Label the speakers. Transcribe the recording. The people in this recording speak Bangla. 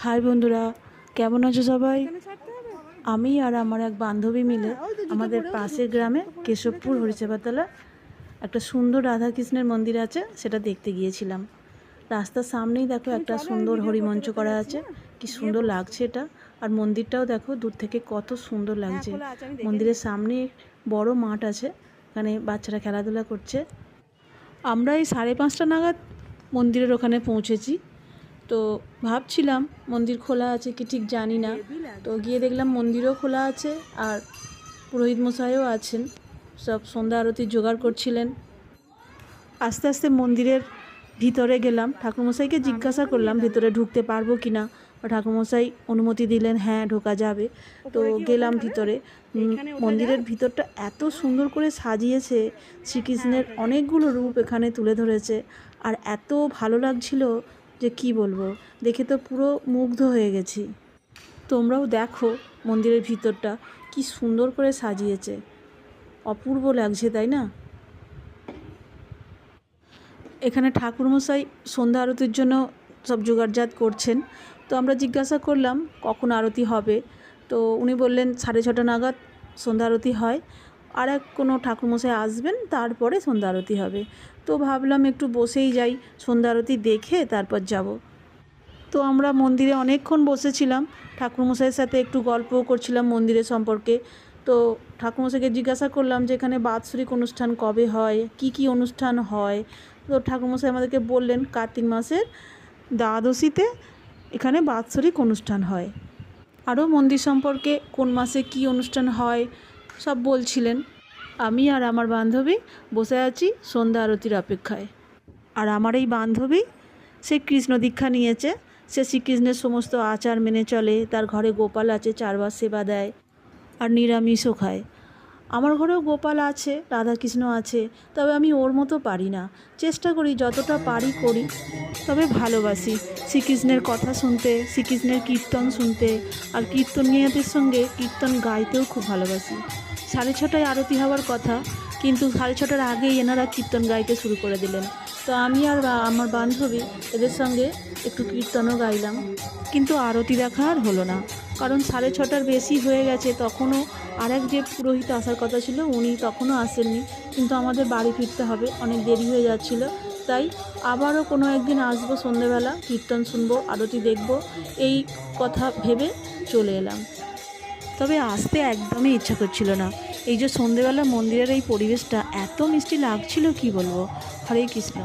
Speaker 1: হাই বন্ধুরা, কেমন আছো সবাই? আমি আর আমার এক বান্ধবী মিলে আমাদের পাশের গ্রামে কেশবপুর হরিসেবাতলা একটা সুন্দর রাধাকৃষ্ণের মন্দির আছে, সেটা দেখতে গিয়েছিলাম। রাস্তার সামনেই দেখো একটা সুন্দর হরিমঞ্চ করা আছে, কি সুন্দর লাগছে এটা। আর মন্দিরটাও দেখো দূর থেকে কত সুন্দর লাগছে। মন্দিরের সামনে বড় মাঠ আছে, এখানে বাচ্চারা খেলাধুলা করছে। আমরা এই 5:30 নাগাদ মন্দিরের ওখানে পৌঁছেছি। তো ভাবছিলাম মন্দির খোলা আছে কি ঠিক জানি না, তো গিয়ে দেখলাম মন্দিরও খোলা আছে আর পুরোহিত মশাইও আছেন, সব সন্ধ্যা আরতির জোগাড় করছিলেন। আস্তে আস্তে মন্দিরের ভিতরে গেলাম, ঠাকুরমশাইকে জিজ্ঞাসা করলাম ভিতরে ঢুকতে পারবো কি না। ঠাকুরমশাই অনুমতি দিলেন, হ্যাঁ ঢোকা যাবে। তো গেলাম ভিতরে। মন্দিরের ভিতরটা এত সুন্দর করে সাজিয়েছে, শ্রীকৃষ্ণের অনেকগুলো রূপ এখানে তুলে ধরেছে। আর এত ভালো লাগছিল যে কি বলবো, দেখে তো পুরো মুগ্ধ হয়ে গেছি। তোমরাও দেখো মন্দিরের ভিতরটা কি সুন্দর করে সাজিয়েছে, অপূর্ব লাগছে তাই না? এখানে ঠাকুরমশাই সন্ধ্যা আরতির জন্য সব জোগাড়জাত করছেন। তো আমরা জিজ্ঞাসা করলাম কখন আরতি হবে, তো উনি বললেন 6:30 নাগাদ সন্ধ্যা আরতি হয়, আর এক কোনো ঠাকুরমশাই আসবেন তারপরে সন্ধ্যা আরতি হবে। তো ভাবলাম একটু বসেই যাই, সন্ধ্যা আরতি দেখে তারপর যাব। তো আমরা মন্দিরে অনেকক্ষণ বসেছিলাম, ঠাকুরমশাইয়ের সাথে একটু গল্পও করছিলাম মন্দিরের সম্পর্কে। তো ঠাকুরমশাইকে জিজ্ঞাসা করলাম যে এখানে বাৎসরিক অনুষ্ঠান কবে হয়, কি কি অনুষ্ঠান হয়। তো ঠাকুরমশাই আমাদেরকে বললেন কার্তিক মাসের দ্বাদশীতে এখানে বাৎসরিক অনুষ্ঠান হয়। আরও মন্দির সম্পর্কে কোন মাসে কি অনুষ্ঠান হয় সব বলছিলেন। আমি আর আমার বান্ধবী বসে আছি সন্ধ্যা আরতির অপেক্ষায়। আর আমার এই বান্ধবী সে কৃষ্ণ দীক্ষা নিয়েছে, সে শ্রীকৃষ্ণের সমস্ত আচার মেনে চলে, তার ঘরে গোপাল আছে, 4 বার সেবা দেয় আর নিরামিষও খায়। আমার ঘরেও গোপাল আছে, রাধাকৃষ্ণ আছে, তবে আমি ওর মতো পারি না। চেষ্টা করি যতটা পারি করি, তবে ভালোবাসি শ্রীকৃষ্ণের কথা শুনতে, শ্রীকৃষ্ণের কীর্তন শুনতে, আর কীর্তনীয়দের সঙ্গে কীর্তন গাইতেও খুব ভালোবাসি। 6:30টায় আরতি হওয়ার কথা, কিন্তু 6:30টার আগেই এনারা কীর্তন গাইতে শুরু করে দিলেন। তো আমি আর আমার বান্ধবী এদের সঙ্গে একটু কীর্তনও গাইলাম, কিন্তু আরতি দেখা আর হলো না, কারণ 6:30টার বেশি হয়ে গেছে। তখনও আরেক যে পুরোহিত আসার কথা ছিল উনি তখনও আসেননি, কিন্তু আমাদের বাড়ি ফিরতে হবে, অনেক দেরি হয়ে যাচ্ছিল। তাই আবারও কোনো একদিন আসবো, সন্ধেবেলা কীর্তন শুনবো, আরতি দেখব, এই কথা ভেবে চলে এলাম। তবে আসতে একদমই ইচ্ছা করছিল না। এই যে সন্ধেবেলা মন্দিরের এই পরিবেশটা এত মিষ্টি লাগছিল কি বলবো। হরে কৃষ্ণ।